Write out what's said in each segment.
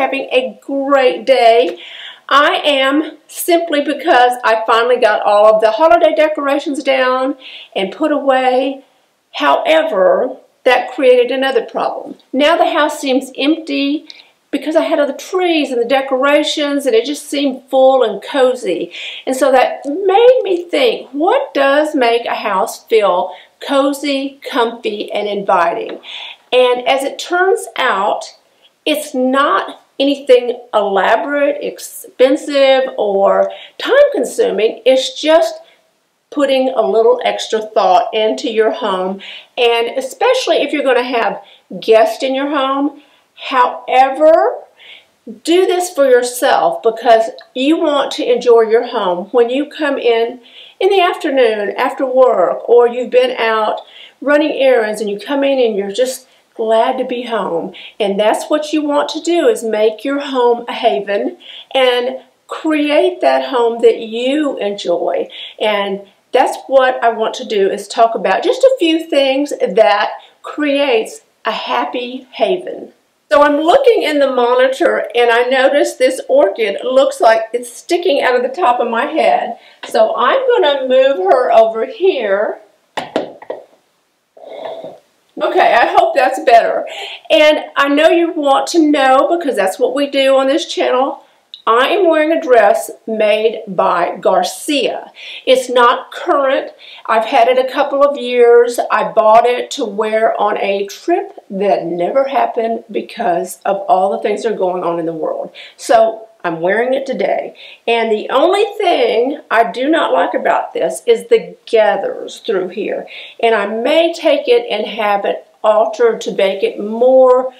having a great day. I am, simply because I finally got all of the holiday decorations down and put away. However, that created another problem. Now the house seems empty because I had all the trees and the decorations, and it just seemed full and cozy. And so that made me think, what does make a house feel cozy, comfy, and inviting? And as it turns out, it's not anything elaborate, expensive, or time-consuming. It's just putting a little extra thought into your home, and especially if you're going to have guests in your home. However, do this for yourself because you want to enjoy your home. When you come in the afternoon after work, or you've been out running errands and you come in and you're just glad to be home, and that's what you want to do, is make your home a haven and create that home that you enjoy. And that's what I want to do, is talk about just a few things that creates a happy haven. So I'm looking in the monitor and I notice this orchid looks like it's sticking out of the top of my head. So I'm going to move her over here. Okay, I hope that's better. And I know you want to know, because that's what we do on this channel, I am wearing a dress made by Garcia. It's not current. I've had it a couple of years. I bought it to wear on a trip that never happened because of all the things that are going on in the world. So I'm wearing it today. And the only thing I do not like about this is the gathers through here. And I may take it and have it altered to make it more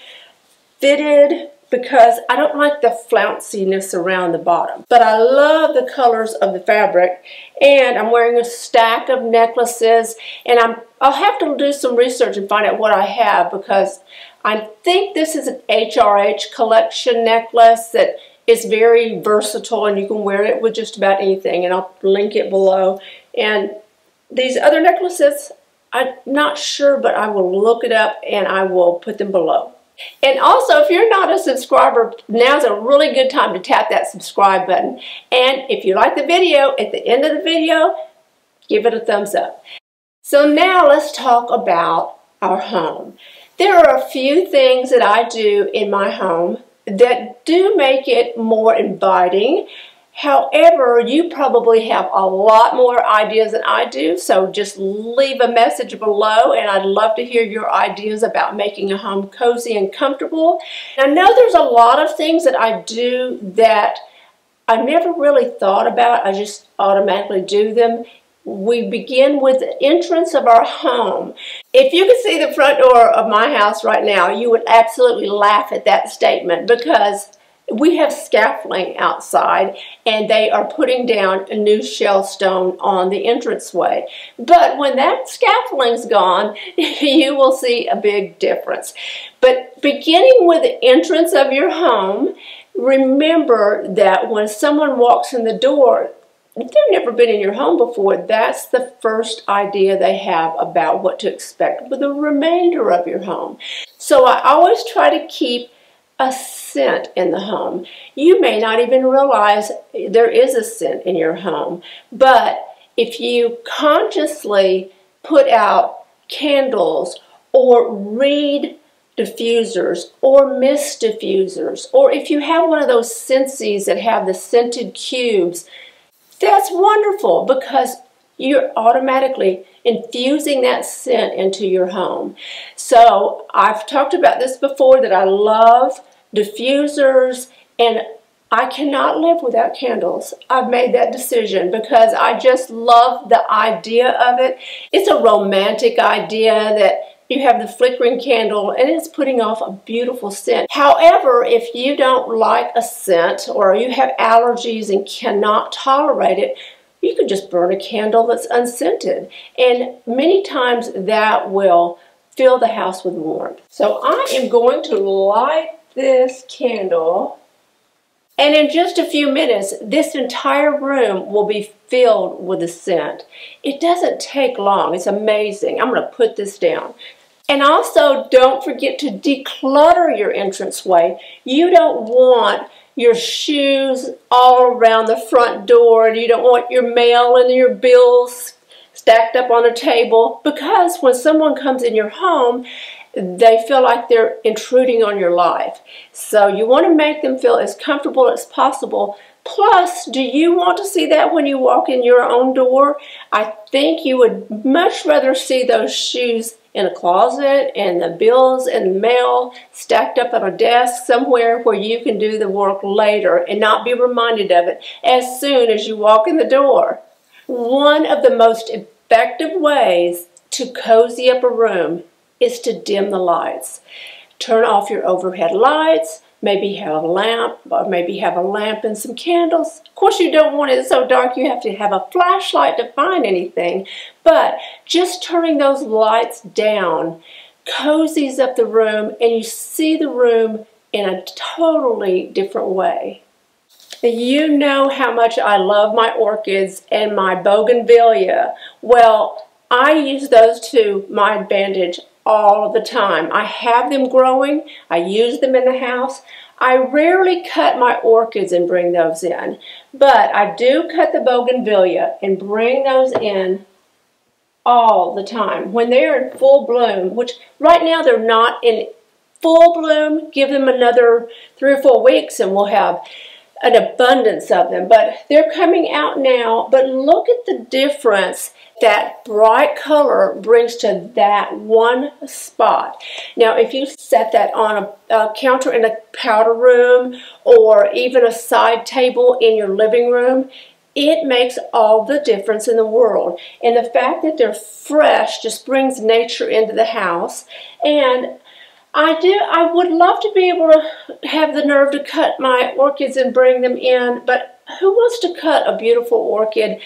fitted, because I don't like the flounciness around the bottom. But I love the colors of the fabric, and I'm wearing a stack of necklaces, and I'll have to do some research and find out what I have, because I think this is an HRH collection necklace that is very versatile, and you can wear it with just about anything, and I'll link it below. And these other necklaces, I'm not sure, but I will look it up and I will put them below. And also, if you're not a subscriber, now's a really good time to tap that subscribe button. And if you like the video, at the end of the video, give it a thumbs up. So now let's talk about our home. There are a few things that I do in my home that do make it more inviting. However, you probably have a lot more ideas than I do, so just leave a message below, and I'd love to hear your ideas about making a home cozy and comfortable. I know there's a lot of things that I do that I never really thought about. I just automatically do them. We begin with the entrance of our home. If you could see the front door of my house right now, you would absolutely laugh at that statement, because we have scaffolding outside, and they are putting down a new shell stone on the entranceway. But when that scaffolding's gone, you will see a big difference. But beginning with the entrance of your home, remember that when someone walks in the door, if they've never been in your home before, that's the first idea they have about what to expect with the remainder of your home. So I always try to keep a scent in the home. You may not even realize there is a scent in your home, but if you consciously put out candles or reed diffusers or mist diffusers, or if you have one of those Scentsies that have the scented cubes, that's wonderful, because you're automatically infusing that scent into your home. So I've talked about this before, that I love diffusers, and I cannot live without candles. I've made that decision because I just love the idea of it. It's a romantic idea that you have the flickering candle and it's putting off a beautiful scent. However, if you don't like a scent, or you have allergies and cannot tolerate it, you could just burn a candle that's unscented, and many times that will fill the house with warmth. So I am going to light this candle, and in just a few minutes this entire room will be filled with the scent. It doesn't take long. It's amazing. I'm going to put this down. And also, don't forget to declutter your entranceway. You don't want your shoes all around the front door, and you don't want your mail and your bills stacked up on a table, because when someone comes in your home, they feel like they're intruding on your life. So you want to make them feel as comfortable as possible. Plus, do you want to see that when you walk in your own door? I think you would much rather see those shoes in a closet and the bills and the mail stacked up on a desk somewhere where you can do the work later and not be reminded of it as soon as you walk in the door. One of the most effective ways to cozy up a room is to dim the lights. Turn off your overhead lights, maybe have a lamp, or maybe have a lamp and some candles. Of course, you don't want it so dark you have to have a flashlight to find anything, but just turning those lights down cozies up the room, and you see the room in a totally different way. You know how much I love my orchids and my bougainvillea. Well, I use those to my advantage all the time. I have them growing. I use them in the house. I rarely cut my orchids and bring those in, but I do cut the bougainvillea and bring those in all the time. When they're in full bloom, which right now they're not in full bloom, give them another 3 or 4 weeks and we'll have an abundance of them, but they're coming out now. But look at the difference that bright color brings to that one spot. Now, if you set that on a counter in a powder room or even a side table in your living room, it makes all the difference in the world. And the fact that they're fresh just brings nature into the house. And I would love to be able to have the nerve to cut my orchids and bring them in, but who wants to cut a beautiful orchid?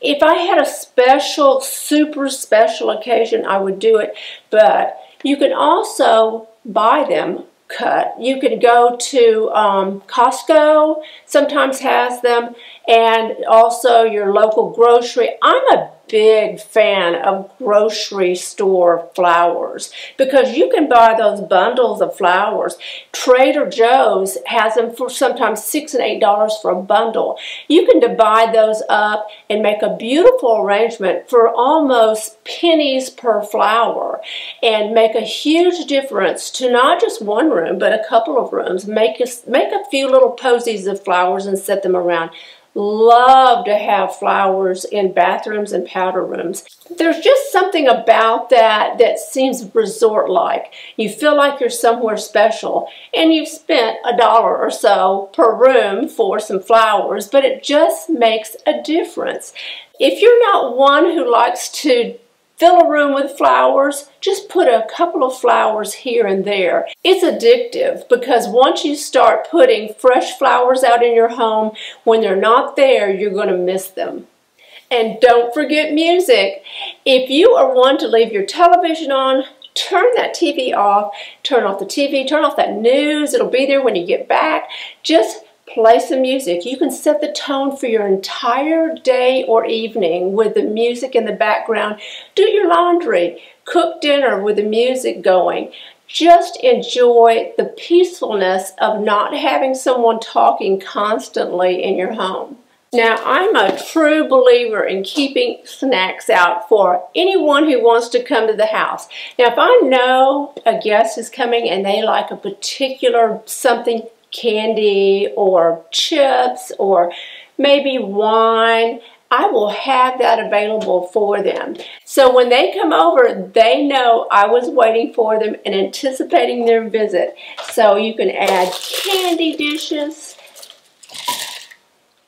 If I had a special, super special occasion, I would do it, but you can also buy them cut. You can go to Costco, sometimes has them, and also your local grocery. I'm a big fan of grocery store flowers because you can buy those bundles of flowers. Trader Joe's has them for sometimes $6 and $8 for a bundle. You can divide those up and make a beautiful arrangement for almost pennies per flower and make a huge difference to not just one room but a couple of rooms. Make a few little posies of flowers and set them around. Love to have flowers in bathrooms and powder rooms. There's just something about that seems resort-like. You feel like you're somewhere special, and you've spent $1 or so per room for some flowers, but it just makes a difference. If you're not one who likes to fill a room with flowers, just put a couple of flowers here and there. It's addictive because once you start putting fresh flowers out in your home, when they're not there, you're going to miss them. And don't forget music. If you are one to leave your television on, turn that TV off, turn off the TV, turn off that news. It'll be there when you get back. Just play some music. You can set the tone for your entire day or evening with the music in the background. Do your laundry, cook dinner with the music going. Just enjoy the peacefulness of not having someone talking constantly in your home. Now, I'm a true believer in keeping snacks out for anyone who wants to come to the house. Now, if I know a guest is coming and they like a particular something, candy or chips or maybe wine, I will have that available for them. So when they come over, they know I was waiting for them and anticipating their visit. So you can add candy dishes,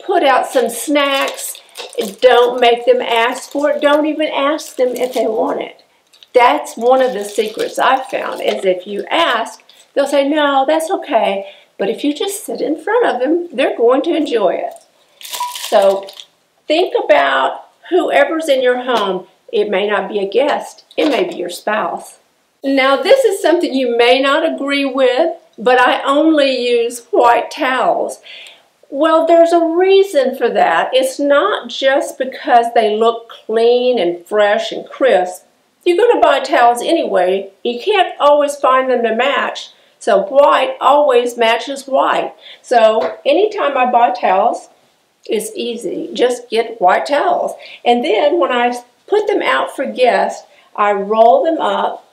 put out some snacks. Don't make them ask for it. Don't even ask them if they want it. That's one of the secrets I've found, is if you ask, they'll say, no, that's okay. But if you just sit in front of them, they're going to enjoy it. So think about whoever's in your home. It may not be a guest. It may be your spouse. Now, this is something you may not agree with, but I only use white towels. Well, there's a reason for that. It's not just because they look clean and fresh and crisp. you're going to buy towels anyway. You can't always find them to match. So white always matches white. So anytime I buy towels, it's easy. Just get white towels. And then when I put them out for guests, I roll them up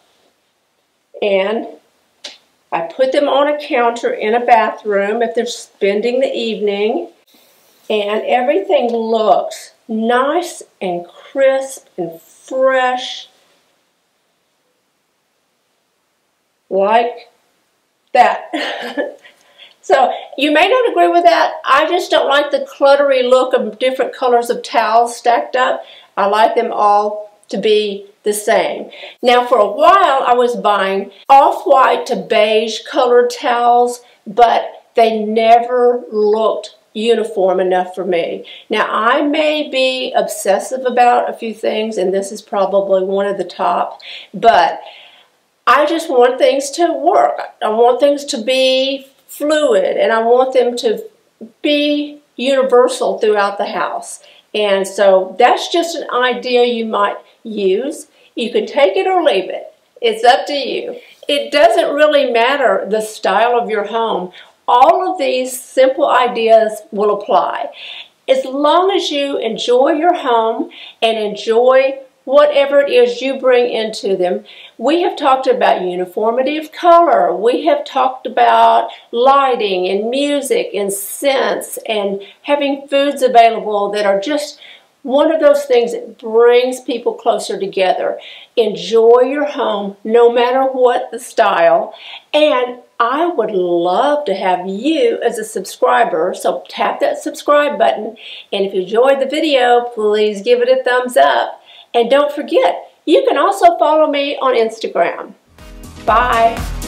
and I put them on a counter in a bathroom if they're spending the evening. And everything looks nice and crisp and fresh. Like that. So you may not agree with that. I just don't like the cluttery look of different colors of towels stacked up. I like them all to be the same. Now for a while I was buying off-white to beige colored towels, but they never looked uniform enough for me. Now I may be obsessive about a few things, and this is probably one of the top, but I just want things to work. I want things to be fluid, and I want them to be universal throughout the house. And so that's just an idea you might use. You can take it or leave it. It's up to you. It doesn't really matter the style of your home. All of these simple ideas will apply. As long as you enjoy your home and enjoy whatever it is you bring into them. We have talked about uniformity of color. We have talked about lighting and music and scents and having foods available that are just one of those things that brings people closer together. Enjoy your home no matter what the style. And I would love to have you as a subscriber, so tap that subscribe button. And if you enjoyed the video, please give it a thumbs up. And don't forget, you can also follow me on Instagram. Bye.